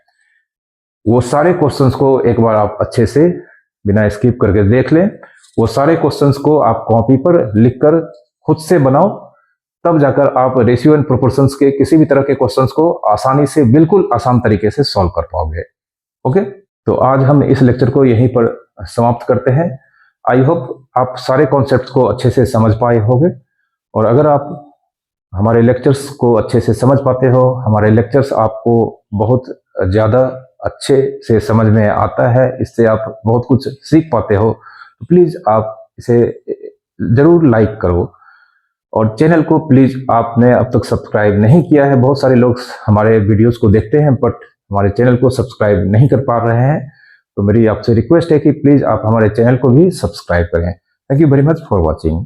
वो सारे क्वेश्चंस को एक बार आप अच्छे से बिना स्किप करके देख लें। वो सारे क्वेश्चंस को आप कॉपी पर लिखकर खुद से बनाओ, तब जाकर आप रेशियो एंड प्रोपोर्शंस के किसी भी तरह के क्वेश्चंस को आसानी से, बिल्कुल आसान तरीके से सॉल्व कर पाओगे। ओके, तो आज हम इस लेक्चर को यहीं पर समाप्त करते हैं। आई होप आप सारे कॉन्सेप्ट्स को अच्छे से समझ पाए होंगे, और अगर आप हमारे लेक्चर्स को अच्छे से समझ पाते हो, हमारे लेक्चर्स आपको बहुत ज़्यादा अच्छे से समझ में आता है, इससे आप बहुत कुछ सीख पाते हो, तो प्लीज़ आप इसे ज़रूर लाइक करो। और चैनल को प्लीज़ आपने अब तक सब्सक्राइब नहीं किया है, बहुत सारे लोग हमारे वीडियोस को देखते हैं बट हमारे चैनल को सब्सक्राइब नहीं कर पा रहे हैं, तो मेरी आपसे रिक्वेस्ट है कि प्लीज़ आप हमारे चैनल को भी सब्सक्राइब करें। Thank you very much for watching.